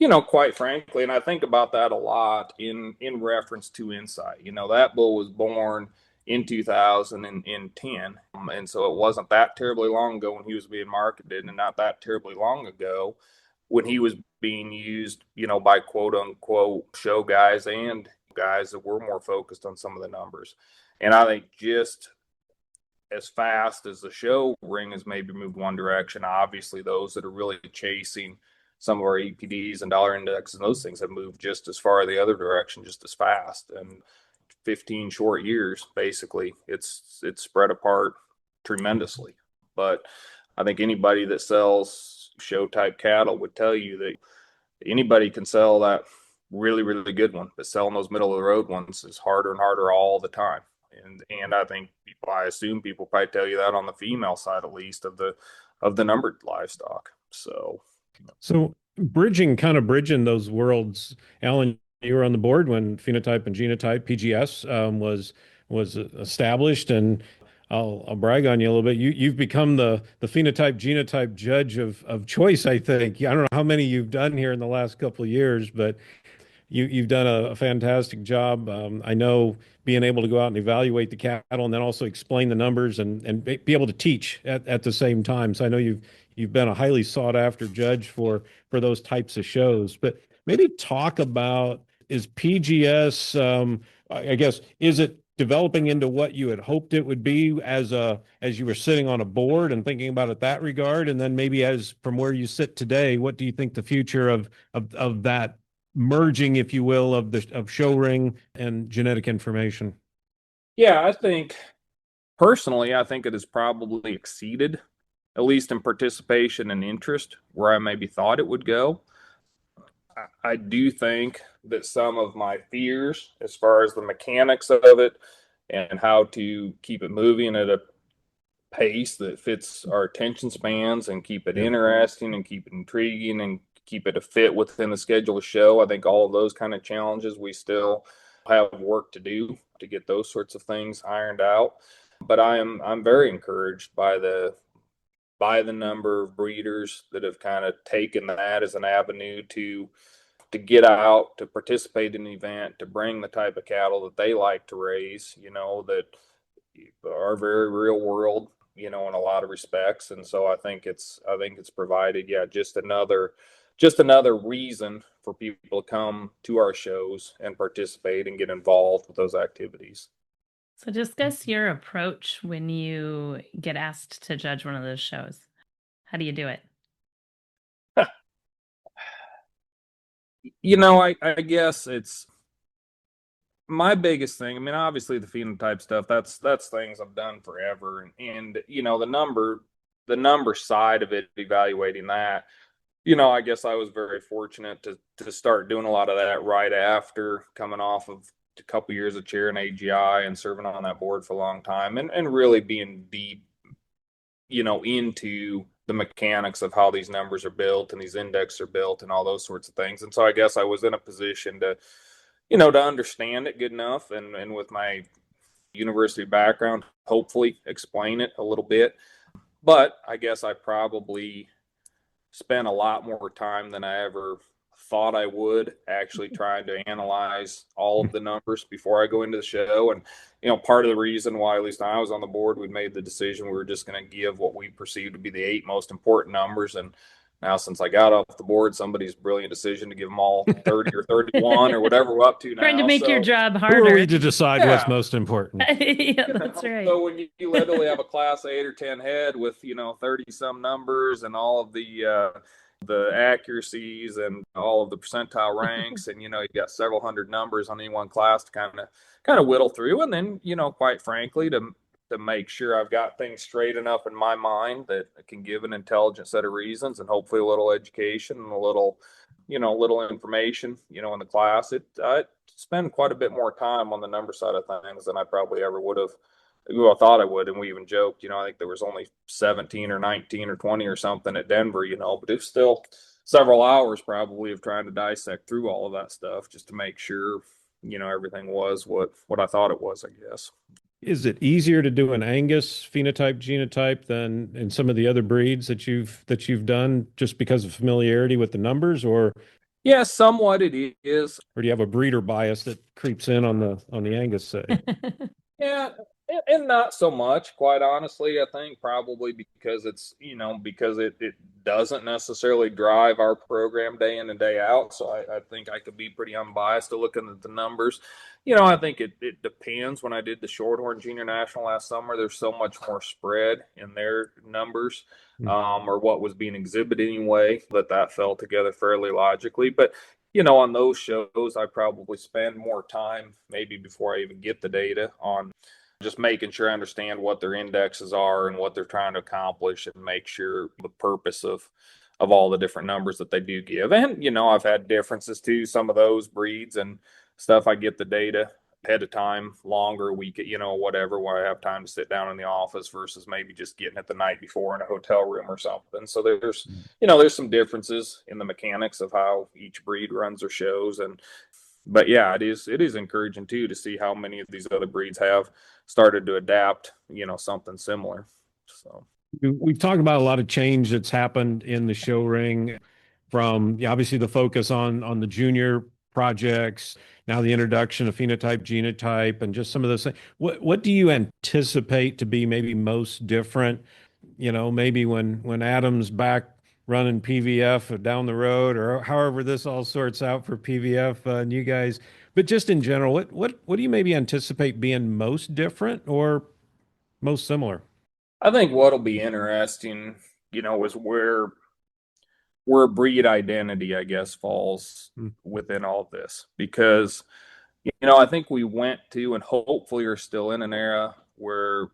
And, quite frankly, and I think about that a lot in reference to Insight. That bull was born in 2010. And so it wasn't that terribly long ago when he was being marketed, and not that terribly long ago when he was being used, by quote unquote show guys and guys that were more focused on some of the numbers. And I think just as fast as the show ring has maybe moved one direction, obviously those that are really chasing some of our EPDs and dollar indexes and those things have moved just as far the other direction, just as fast. And 15 short years. Basically, it's spread apart tremendously. But I think anybody that sells show type cattle would tell you that anybody can sell that really, really good one, but selling those middle of the road ones is harder and harder all the time. And I think I assume people probably tell you that on the female side, at least, of the numbered livestock. So bridging those worlds, Alan, you were on the board when phenotype and genotype (PGS) was established, and I'll brag on you a little bit. You've become the phenotype genotype judge of choice. I think I don't know how many you've done here in the last couple of years, but you've done a fantastic job. I know being able to go out and evaluate the cattle and then also explain the numbers and be able to teach at the same time. So I know you've been a highly sought after judge for those types of shows. But maybe talk about, is PGS, I guess, is it developing into what you had hoped it would be as you were sitting on a board and thinking about it that regard? And then maybe as from where you sit today, what do you think the future of that merging, if you will, of show ring and genetic information? Yeah, I think personally, I think it has probably exceeded, at least in participation and interest, where I maybe thought it would go. I do think that some of my fears, as far as the mechanics of it and how to keep it moving at a pace that fits our attention spans and keep it interesting and keep it intriguing and keep it a fit within the schedule of show. I think all of those kind of challenges, we still have work to do to get those sorts of things ironed out. But I'm very encouraged by the number of breeders that have kind of taken that as an avenue to get out, to participate in the event, to bring the type of cattle that they like to raise, that are very real world, in a lot of respects. And so I think it's provided, just another reason for people to come to our shows and participate and get involved with those activities. So discuss your approach when you get asked to judge one of those shows. How do you do it? I guess it's my biggest thing. I mean, obviously the phenotype stuff, that's things I've done forever. And the number side of it, evaluating that, I guess I was very fortunate to start doing a lot of that right after coming off of a couple years of chairing AGI and serving on that board for a long time and really being deep, into the mechanics of how these numbers are built and these indexes are built and all those sorts of things. And so I guess I was in a position to understand it good enough and with my university background, hopefully explain it a little bit. But I guess I probably spent a lot more time than I ever thought I would actually trying to analyze all of the numbers before I go into the show. And, part of the reason why, at least I was on the board, we made the decision we were just going to give what we perceived to be the 8 most important numbers. And now, since I got off the board, somebody's brilliant decision to give them all 30 or 31 or whatever we're up to now. Trying to make your job Who harder. are we to decide what's most important? Yeah, that's right. So when you literally have a class 8 or 10 head with 30 some numbers and all of the accuracies and all of the percentile ranks, and you got several hundred numbers on any one class to kind of whittle through, and then quite frankly to make sure I've got things straight enough in my mind that I can give an intelligent set of reasons and hopefully a little education and a little information, in the class. I spend quite a bit more time on the number side of things than I probably ever would have. I thought I would, and we even joked, I think there was only 17 or 19 or 20 or something at Denver, but it's still several hours probably of trying to dissect through all of that stuff just to make sure, everything was what I thought it was, I guess. Is it easier to do an Angus phenotype genotype than in some of the other breeds that you've done just because of familiarity with the numbers, or? Yeah, somewhat it is. Or do you have a breeder bias that creeps in on the Angus side? Yeah, and not so much, quite honestly. I think probably because it's, because it doesn't necessarily drive our program day in and day out. So I think I could be pretty unbiased to looking at the numbers. I think it depends. When I did the Shorthorn Junior National last summer, there's so much more spread in their numbers, or what was being exhibited anyway, that fell together fairly logically. But on those shows, I probably spend more time, maybe before I even get the data, on just making sure I understand what their indexes are and what they're trying to accomplish, and make sure the purpose of all the different numbers that they do give. And I've had differences too. Some of those breeds and stuff, I get the data ahead of time, longer week, whatever, where I have time to sit down in the office versus maybe just getting it the night before in a hotel room or something. So there's some differences in the mechanics of how each breed runs their shows. But yeah, it is encouraging too to see how many of these other breeds have started to adapt, something similar. So We've talked about a lot of change that's happened in the show ring, from obviously the focus on the junior projects, now the introduction of phenotype, genotype, and just some of those things. What do you anticipate to be maybe most different? Maybe when Adam's back running PVF down the road, or however this all sorts out for PVF and you guys. But just in general, what do you maybe anticipate being most different or most similar? I think what'll be interesting, is where breed identity, I guess, falls Hmm. within all of this. Because, I think we went to, and hopefully are still in, an era where,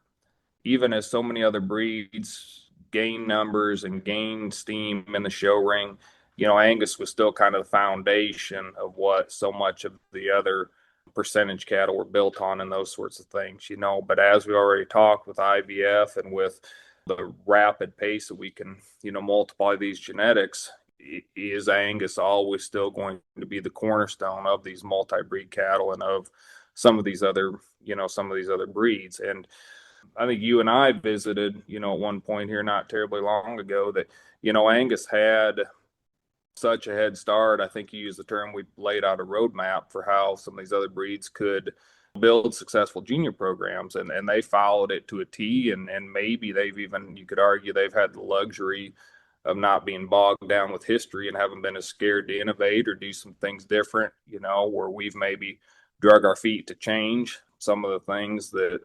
even as so many other breeds gain numbers and gain steam in the show ring, Angus was still kind of the foundation of what so much of the other percentage cattle were built on, and those sorts of things. But as we already talked with IVF and with the rapid pace that we can, multiply these genetics, is Angus always still going to be the cornerstone of these multi-breed cattle and of some of these other breeds. And I think you and I visited, at one point here not terribly long ago, that, Angus had such a head start. I think you used the term, we laid out a roadmap for how some of these other breeds could build successful junior programs, and they followed it to a T. And maybe they've even, you could argue, they've had the luxury of not being bogged down with history and haven't been as scared to innovate or do some things different, where we've maybe drug our feet to change some of the things that,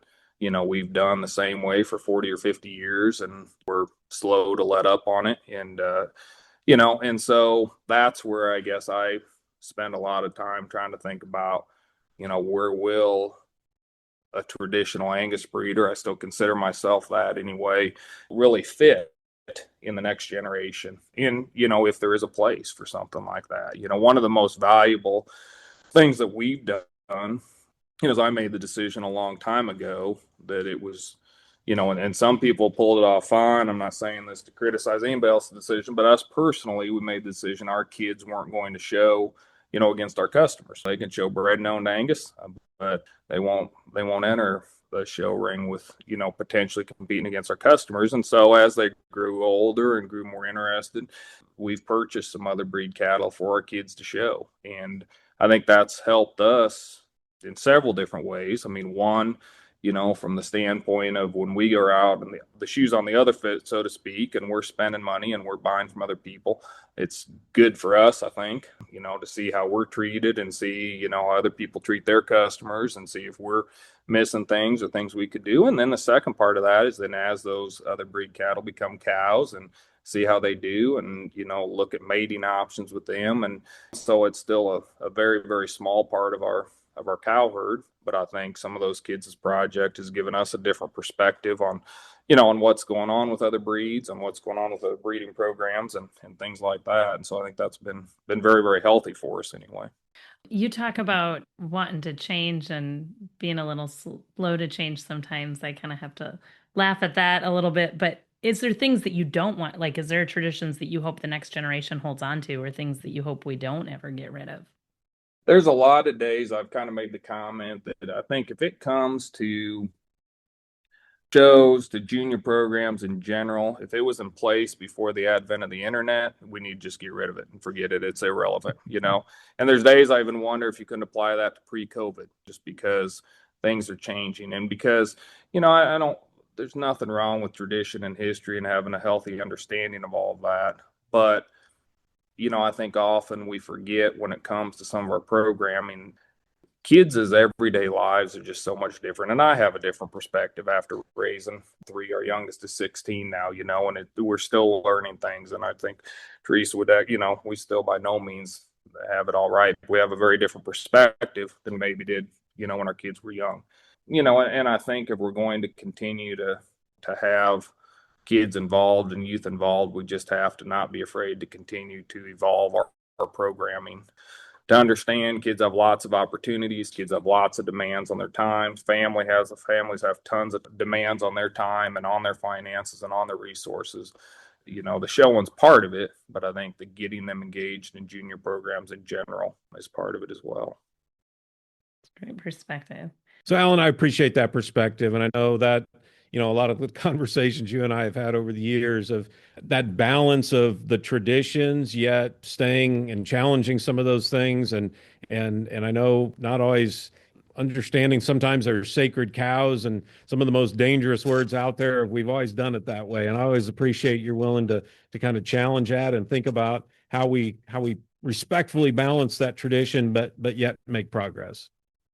we've done the same way for 40 or 50 years, and we're slow to let up on it. And so that's where I guess I spend a lot of time trying to think about, where will a traditional Angus breeder, I still consider myself that anyway, really fit in the next generation, if there is a place for something like that. One of the most valuable things that we've done, is I made the decision a long time ago that it was, and some people pulled it off fine. I'm not saying this to criticize anybody else's decision, but us personally, we made the decision our kids weren't going to show, against our customers. They can show bred and owned Angus, but they won't enter the show ring with, potentially competing against our customers. And so as they grew older and grew more interested, we've purchased some other breed cattle for our kids to show. And I think that's helped us in several different ways. I mean, one, from the standpoint of when we go out and the shoe's on the other foot, so to speak, and we're spending money and we're buying from other people, it's good for us, I think, to see how we're treated and see, how other people treat their customers and see if we're missing things or things we could do. And then the second part of that is then as those other breed cattle become cows, and see how they do, and, look at mating options with them. And so it's still a very, very small part of our cow herd. But I think some of those kids' project has given us a different perspective on, on what's going on with other breeds and what's going on with the breeding programs and things like that. And so I think that's been very, very healthy for us anyway. You talk about wanting to change and being a little slow to change sometimes. I kind of have to laugh at that a little bit. But is there things that you don't want? Like, is there traditions that you hope the next generation holds on to, or things that you hope we don't ever get rid of? There's a lot of days I've kind of made the comment that I think if it comes to shows, to junior programs in general, if it was in place before the advent of the internet, we need to just get rid of it and forget it. It's irrelevant. And there's days I even wonder if you couldn't apply that to pre-COVID, just because things are changing. And because, I don't, there's nothing wrong with tradition and history and having a healthy understanding of all of that. But I think often we forget when it comes to some of our programming, kids' everyday lives are just so much different. And I have a different perspective after raising three. Our youngest is 16 now, and we're still learning things. And I think Teresa would, we still by no means have it all right. We have a very different perspective than maybe did, when our kids were young. And I think if we're going to continue to have kids involved and youth involved, we just have to not be afraid to continue to evolve our programming. To understand, kids have lots of opportunities, kids have lots of demands on their time. Families have tons of demands on their time and on their finances and on their resources. The showing's part of it, but I think the getting them engaged in junior programs in general is part of it as well. Great perspective. So, Alan, I appreciate that perspective. And I know that, a lot of the conversations you and I have had over the years of that balance of the traditions, yet staying and challenging some of those things. And I know not always understanding sometimes they're sacred cows and some of the most dangerous words out there. We've always done it that way. And I always appreciate you're willing to kind of challenge that and think about how we respectfully balance that tradition, but yet make progress.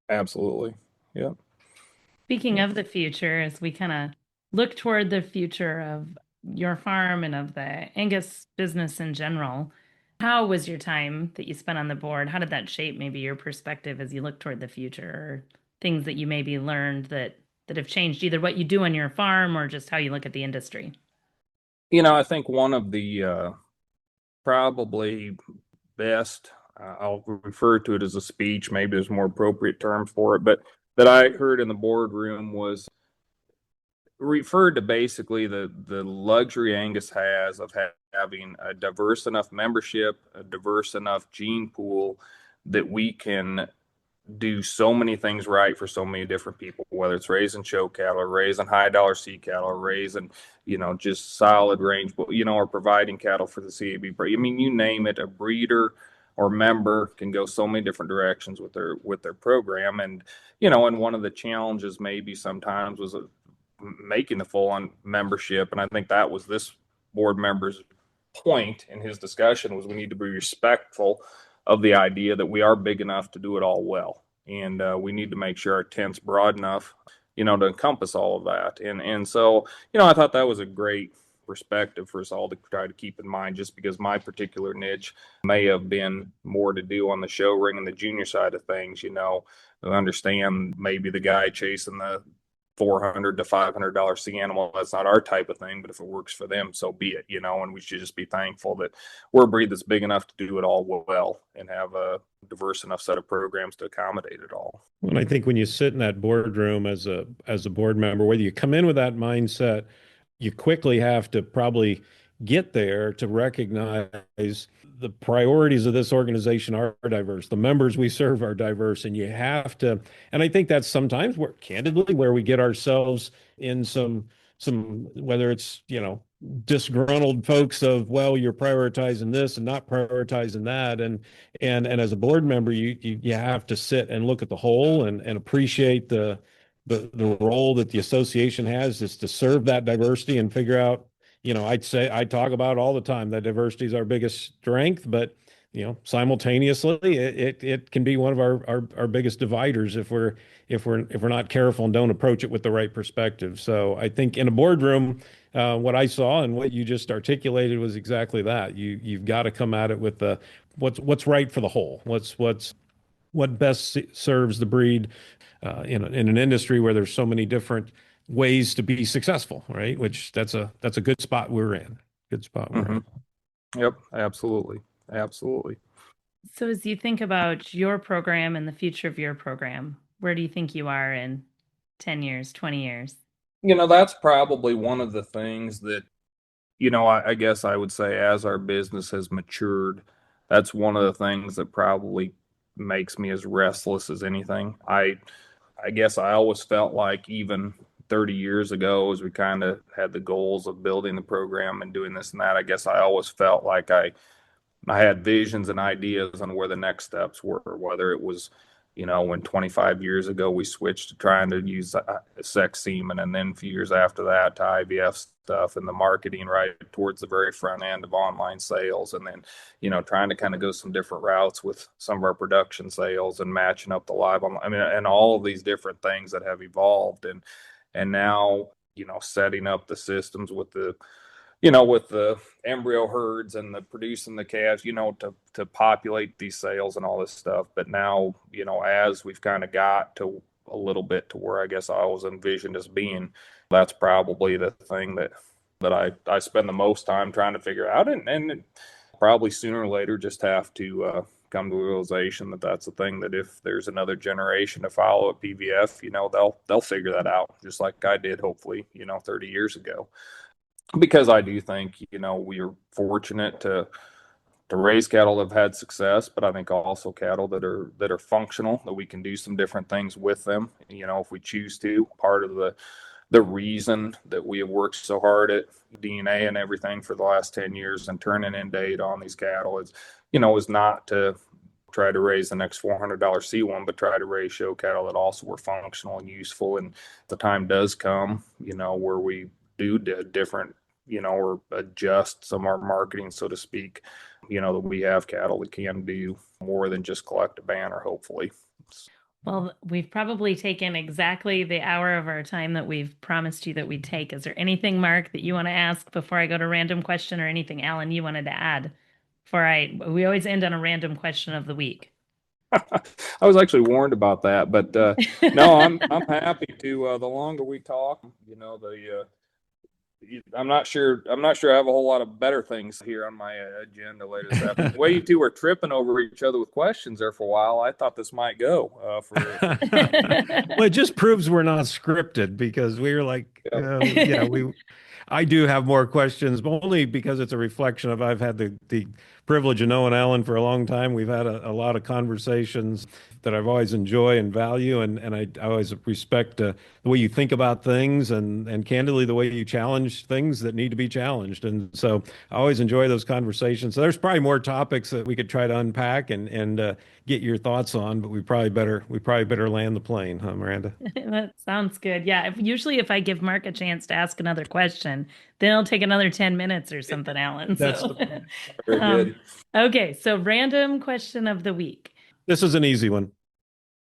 Absolutely. Yeah. Speaking of the future, as we kind of look toward the future of your farm and of the Angus business in general, how was your time that you spent on the board? How did that shape maybe your perspective as you look toward the future, or things that you maybe learned that have changed either what you do on your farm or just how you look at the industry? I think one of the probably best, I'll refer to it as a speech, maybe there's more appropriate terms for it, but that I heard in the boardroom was referred to basically the luxury Angus has of having a diverse enough membership, a diverse enough gene pool that we can do so many things right for so many different people, whether it's raising show cattle or raising high dollar C cattle or raising, just solid range, or providing cattle for the CAB. I mean, you name it, a breeder or member can go so many different directions with their program. And, and one of the challenges maybe sometimes was making the full on membership. And I think that was this board member's point in his discussion was we need to be respectful of the idea that we are big enough to do it all well. And we need to make sure our tent's broad enough, to encompass all of that. And so, I thought that was a great perspective for us all to try to keep in mind, just because my particular niche may have been more to do on the show ring and the junior side of things, to understand maybe the guy chasing the $400 to $500 C animal. That's not our type of thing, but if it works for them, so be it, and we should just be thankful that we're a breed that's big enough to do it all well and have a diverse enough set of programs to accommodate it all. And I think when you sit in that boardroom as a board member, whether you come in with that mindset, you quickly have to probably get there to recognize the priorities of this organization are diverse. The members we serve are diverse, and you have to. And I think that's sometimes where we get ourselves in some whether it's disgruntled folks of, well, you're prioritizing this and not prioritizing that, and as a board member, you have to sit and look at the whole and appreciate the role that the association has is to serve that diversity and figure out. I talk about it all the time that diversity is our biggest strength, but simultaneously it can be one of our biggest dividers if we're not careful and don't approach it with the right perspective. So I think in a boardroom, what I saw and what you just articulated was exactly that. You've got to come at it with what's right for the whole. What best serves the breed in an industry where there's so many different ways to be successful, right? Which that's a good spot we're in. Good spot we're in. Yep, absolutely. So as you think about your program and the future of your program, where do you think you are in 10 years, 20 years? That's probably one of the things that, I guess I would say as our business has matured, that's one of the things that probably makes me as restless as anything. I guess I always felt like even 30 years ago, as we kind of had the goals of building the program and doing this and that, I guess I always felt like I had visions and ideas on where the next steps were, whether it was, when 25 years ago we switched to trying to use sex semen, and then a few years after that to IVF stuff and the marketing right towards the very front end of online sales, and then, trying to kind of go some different routes with some of our production sales and matching up the live online, and all of these different things that have evolved. And now, setting up the systems with the, with the embryo herds and the producing the calves, to populate these sales and all this stuff. But now, as we've kind of got to a little bit to where I guess I was envisioned as being, that's probably the thing that I spend the most time trying to figure out, and probably sooner or later just have to come to the realization that that's the thing, that if there's another generation to follow at PVF, they'll figure that out just like I did, hopefully, 30 years ago. Because I do think, we are fortunate to raise cattle that have had success, but I think also cattle that are functional, that we can do some different things with them, if we choose to. Part of the reason that we have worked so hard at DNA and everything for the last 10 years and turning in data on these cattle is not to try to raise the next $400 C1, but try to raise show cattle that also were functional and useful. And the time does come, where we do different, or adjust some of our marketing, so to speak, that we have cattle that can do more than just collect a banner, hopefully. Well, we've probably taken exactly the hour of our time that we've promised you that we'd take. Is there anything, Mark, that you want to ask before I go to random question, or anything, Alan, you wanted to add? We always end on a random question of the week. I was actually warned about that, but no, I'm happy to. The longer we talk, I'm not sure I have a whole lot of better things here on my agenda later this afternoon. The way you two were tripping over each other with questions there for a while, I thought this might go Well, it just proves we're not scripted, because we were like, I do have more questions, but only because it's a reflection of I've had the privilege of knowing Alan for a long time. We've had a lot of conversations that I've always enjoy and value, and I always respect the way you think about things, and candidly the way you challenge things that need to be challenged. And so I always enjoy those conversations. So there's probably more topics that we could try to unpack and get your thoughts on, but we probably better land the plane, huh, Miranda? That sounds good. Yeah. Usually if I give Mark a chance to ask another question, then it'll take another 10 minutes or something, Alan. That's So, very good. Okay. So random question of the week. This is an easy one.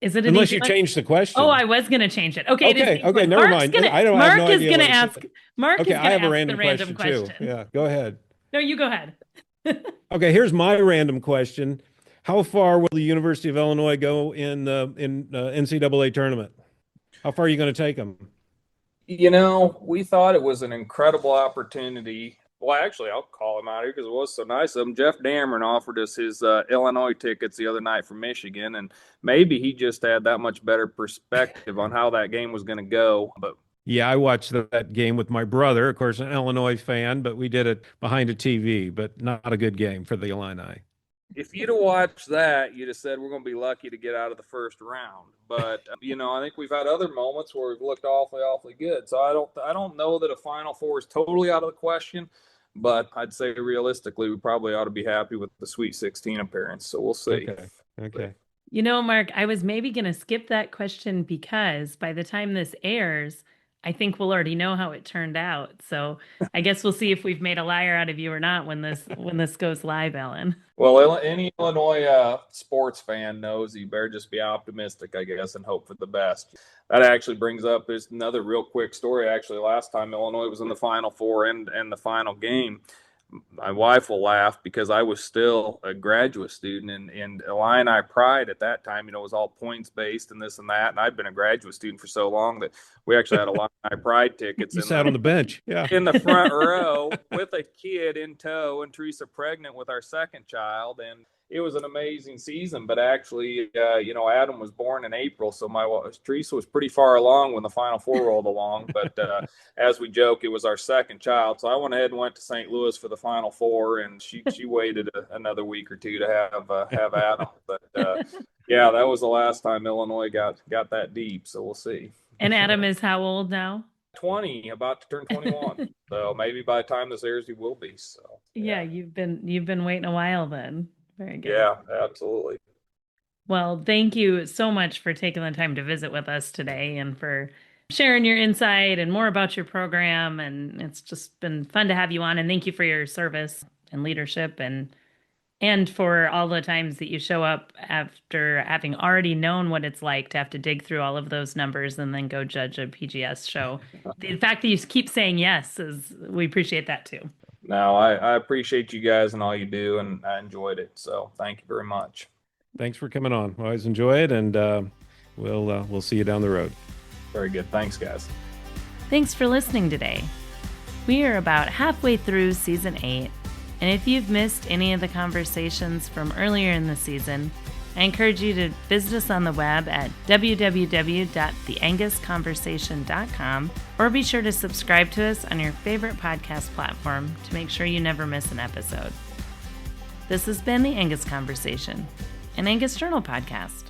Is it an Unless easy you one? change the question. Oh, I was going to change it. Okay. Okay, never mind. I have Mark no is idea going what to it's- ask. Mark Okay, is I going have to a ask random the random question too. Yeah, go ahead. No, you go ahead. Okay, here's my random question. How far will the University of Illinois go in the NCAA tournament? How far are you going to take them? We thought it was an incredible opportunity. Well, actually, I'll call him out here because it was so nice of him. Jeff Dameron offered us his Illinois tickets the other night from Michigan, and maybe he just had that much better perspective on how that game was going to go. But Yeah, I watched that game with my brother, of course, an Illinois fan, but we did it behind a TV, but not a good game for the Illini. if you'd have watched that, you'd have said we're going to be lucky to get out of the first round. But I think we've had other moments where we've looked awfully, awfully good. So I don't know that a Final Four is totally out of the question, but I'd say realistically, we probably ought to be happy with the Sweet 16 appearance. So we'll see. Okay. Mark, I was maybe going to skip that question because by the time this airs, I think we'll already know how it turned out. So I guess we'll see if we've made a liar out of you or not when this goes live, Alan. Well, any Illinois sports fan knows you better just be optimistic, I guess, and hope for the best. That actually brings up is another real quick story. Actually, last time Illinois was in the Final Four and the final game, my wife will laugh because I was still a graduate student, and Illini Pride at that time, was all points based and this and that. And I'd been a graduate student for so long that we actually had Illini Pride tickets. You sat on the bench, yeah, in the front row with a kid in tow, and Teresa pregnant with our second child, and it was an amazing season. But actually, Adam was born in April, so Teresa was pretty far along when the Final Four rolled along. But as we joke, it was our second child, so I went ahead and went to St. Louis for the Final Four, and she waited another week or two to have Adam. But yeah, that was the last time Illinois got that deep. So we'll see. And Adam is how old now? 20, about to turn 21. So maybe by the time this airs, he will be. So yeah, you've been waiting a while then. Very good. Yeah, absolutely. Well, thank you so much for taking the time to visit with us today and for sharing your insight and more about your program. And it's just been fun to have you on. And thank you for your service and leadership. And And for all the times that you show up after having already known what it's like to have to dig through all of those numbers and then go judge a PGS show. The fact that you keep saying yes we appreciate that too. No, I appreciate you guys and all you do, and I enjoyed it. So thank you very much. Thanks for coming on. I always enjoy it, and we'll see you down the road. Very good. Thanks, guys. Thanks for listening today. We are about halfway through season 8, and if you've missed any of the conversations from earlier in the season, I encourage you to visit us on the web at www.theangusconversation.com, or be sure to subscribe to us on your favorite podcast platform to make sure you never miss an episode. This has been The Angus Conversation, an Angus Journal podcast.